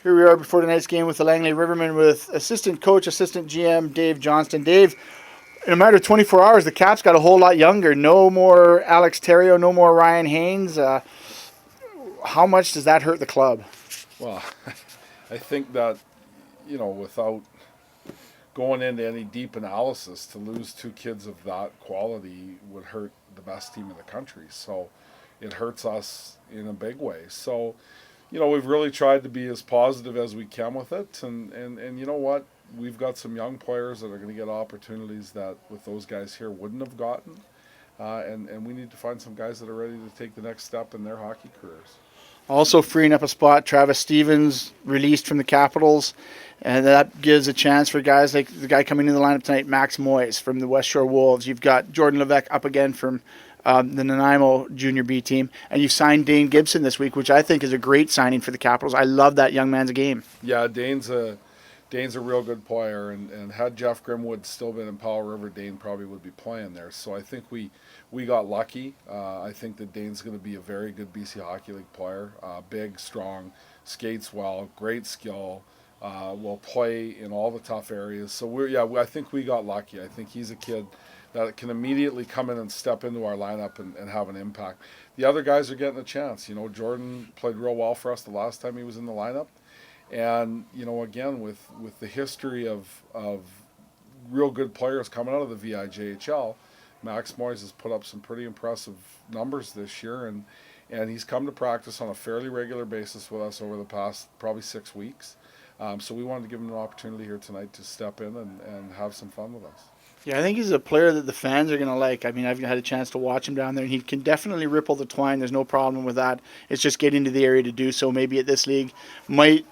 Here we are before tonight's game with the Langley Rivermen with assistant coach, assistant GM Dave Johnston. Dave, in a matter of 24 hours, the Caps got a whole lot younger. No more Alex Terrio, no more Ryan Haynes. How much does that hurt the club? Well, I think that, without going into any deep analysis, to lose two kids of that quality would hurt the best team in the country. So it hurts us in a big way. So, we've really tried to be as positive as we can with it. And you know what? We've got some young players that are going to get opportunities that with those guys here wouldn't have gotten. And we need to find some guys that are ready to take the next step in their hockey careers. Also freeing up a spot, Travis Stevens released from the Capitals, and that gives a chance for guys like the guy coming in the lineup tonight, Max Moyes from the West Shore Wolves. You've got Jordan Levesque up again from the Nanaimo Junior B team, and you signed Dane Gibson this week, which I think is a great signing for the Capitals. I love that young man's game. Yeah, Dane's a real good player, and had Jeff Grimwood still been in Powell River, Dane probably would be playing there. So I think we got lucky. I think that Dane's going to be a very good BC Hockey League player. Big, strong, skates well, great skill, will play in all the tough areas. So I think we got lucky. I think he's a kid that can immediately come in and step into our lineup and have an impact. The other guys are getting a chance. Jordan played real well for us the last time he was in the lineup. And, again, with the history of real good players coming out of the VIJHL, Max Moyes has put up some pretty impressive numbers this year, and he's come to practice on a fairly regular basis with us over the past probably 6 weeks. So we wanted to give him an opportunity here tonight to step in and have some fun with us. Yeah, I think he's a player that the fans are going to like. I mean, I've had a chance to watch him down there, and he can definitely ripple the twine. There's no problem with that. It's just getting to the area to do so. Maybe at this league might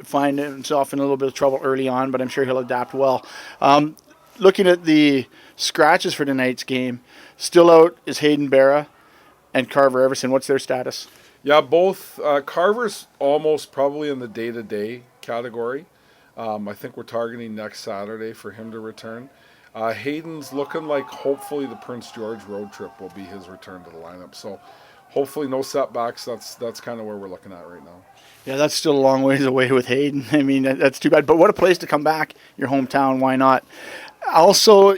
find himself in a little bit of trouble early on, but I'm sure he'll adapt well. Looking at the scratches for tonight's game, still out is Hayden Barra and Carver Everson. What's their status? Yeah, both. Carver's almost probably in the day-to-day category. I think we're targeting next Saturday for him to return. Hayden's looking like hopefully the Prince George road trip will be his return to the lineup. So hopefully no setbacks. That's kind of where we're looking at right now. Yeah, that's still a long ways away with Hayden. I mean, that's too bad. But what a place to come back, your hometown. Why not? Also,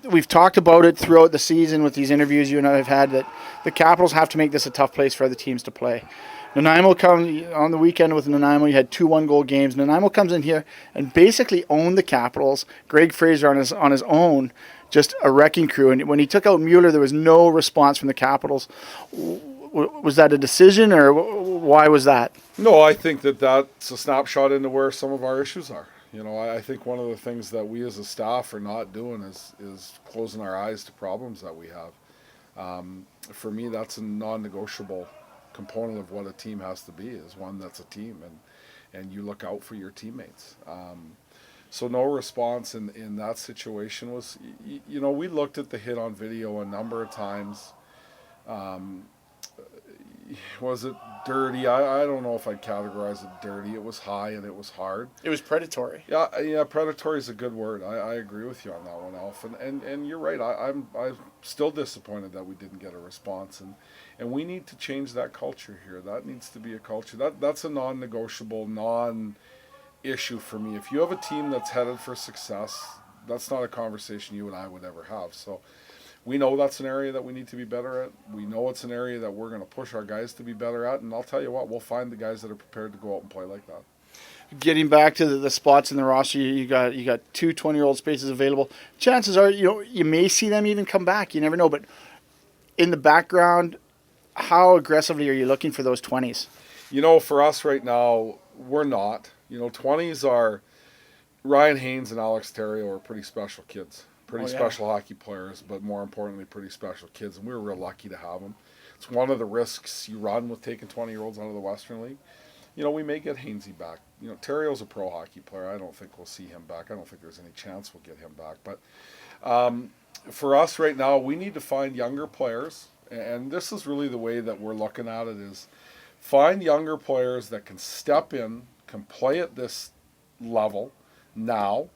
we've talked about it throughout the season with these interviews you and I have had that the Capitals have to make this a tough place for other teams to play. Nanaimo comes on the weekend with Nanaimo. You had 2 1-goal games. Nanaimo comes in here and basically owned the Capitals. Greg Fraser on his own, just a wrecking crew. And when he took out Mueller, there was no response from the Capitals. Was that a decision, or why was that? No, I think that's a snapshot into where some of our issues are. I think one of the things that we as a staff are not doing is closing our eyes to problems that we have. For me, that's a non-negotiable component of what a team has to be, is one that's a team, and you look out for your teammates. So no response in that situation was, we looked at the hit on video a number of times. Was it dirty? I don't know if I'd categorize it dirty. It was high and it was hard. It was predatory. Yeah, predatory is a good word. I agree with you on that one, Alf. And you're right. I'm still disappointed that we didn't get a response. And we need to change that culture here. That needs to be a culture. That's a non-negotiable, non-issue for me. If you have a team that's headed for success, that's not a conversation you and I would ever have. So we know that's an area that we need to be better at. We know it's an area that we're going to push our guys to be better at. And I'll tell you what, we'll find the guys that are prepared to go out and play like that. Getting back to the spots in the roster, you got 2 20-year-old spaces available. Chances are, you may see them even come back. You never know. But in the background, how aggressively are you looking for those 20s? For us right now, we're not. 20s are Ryan Haynes and Alex Terrio are pretty special kids. Pretty special hockey players, but more importantly, pretty special kids. And we were real lucky to have them. It's one of the risks you run with taking 20-year-olds out of the Western League. We may get Hainsey back. Terrio's a pro hockey player. I don't think we'll see him back. I don't think there's any chance we'll get him back. But for us right now, we need to find younger players. And this is really the way that we're looking at it, is find younger players that can step in, can play at this level now,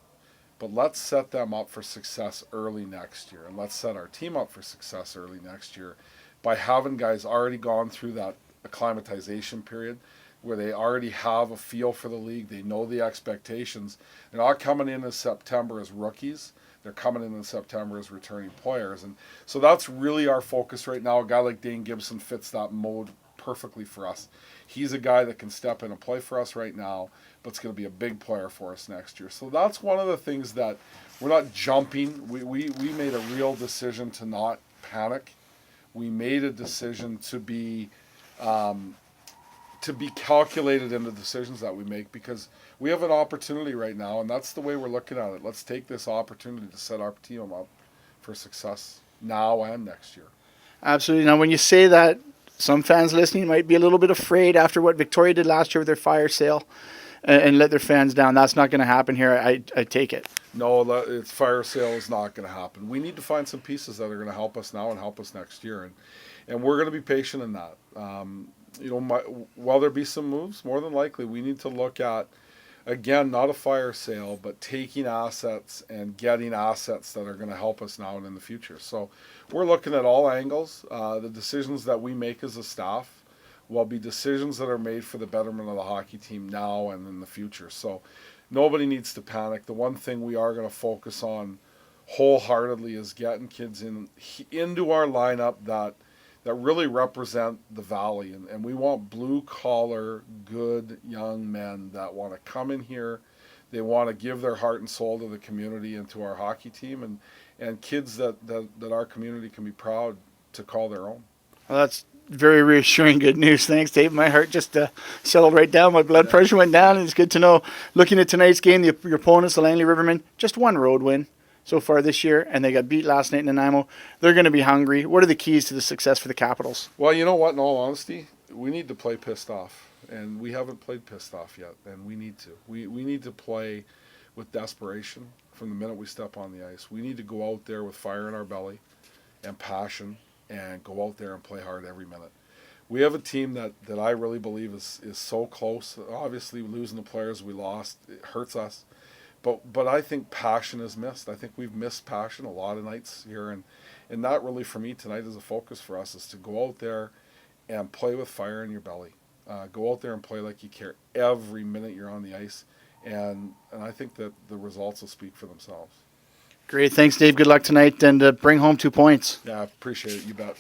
but let's set them up for success early next year. And let's set our team up for success early next year by having guys already gone through that acclimatization period. where they already have a feel for the league. They know the expectations. They're not coming in September as rookies. They're coming in September as returning players. And so that's really our focus right now. A guy like Dane Gibson fits that mode perfectly for us. He's a guy that can step in and play for us right now, but it's going to be a big player for us next year. So that's one of the things that we're not jumping. We made a real decision to not panic. We made a decision to be calculated in the decisions that we make, because we have an opportunity right now, and that's the way we're looking at it. Let's take this opportunity to set our team up for success now and next year. Absolutely. Now, when you say that, some fans listening might be a little bit afraid after what Victoria did last year with their fire sale and let their fans down. That's not going to happen here, I take it. No, it's fire sale is not going to happen. We need to find some pieces that are going to help us now and help us next year, and we're going to be patient in that. While there be some moves, more than likely we need to look at, again, not a fire sale, but taking assets and getting assets that are going to help us now and in the future. So we're looking at all angles. The decisions that we make as a staff will be decisions that are made for the betterment of the hockey team now and in the future. So nobody needs to panic. The one thing we are going to focus on wholeheartedly is getting kids into our lineup that really represent the Valley. And we want blue-collar, good young men that want to come in here. They want to give their heart and soul to the community and to our hockey team, and kids that our community can be proud to call their own. Well, that's very reassuring good news. Thanks, Dave. My heart just settled right down. My blood pressure went down, and it's good to know. Looking at tonight's game, your opponents, the Langley Rivermen, just one road win so far this year, and they got beat last night in Nanaimo. They're going to be hungry. What are the keys to the success for the Capitals? Well, you know what, in all honesty, we need to play pissed off, and we haven't played pissed off yet, and we need to. We need to play with desperation from the minute we step on the ice. We need to go out there with fire in our belly and passion and go out there and play hard every minute. We have a team that I really believe is so close. Obviously, losing the players we lost, it hurts us. But I think passion is missed. I think we've missed passion a lot of nights here. And that really, for me, tonight is a focus for us, is to go out there and play with fire in your belly. Go out there and play like you care every minute you're on the ice. And I think that the results will speak for themselves. Great. Thanks, Dave. Good luck tonight, and bring home 2 points. Yeah, I appreciate it. You bet.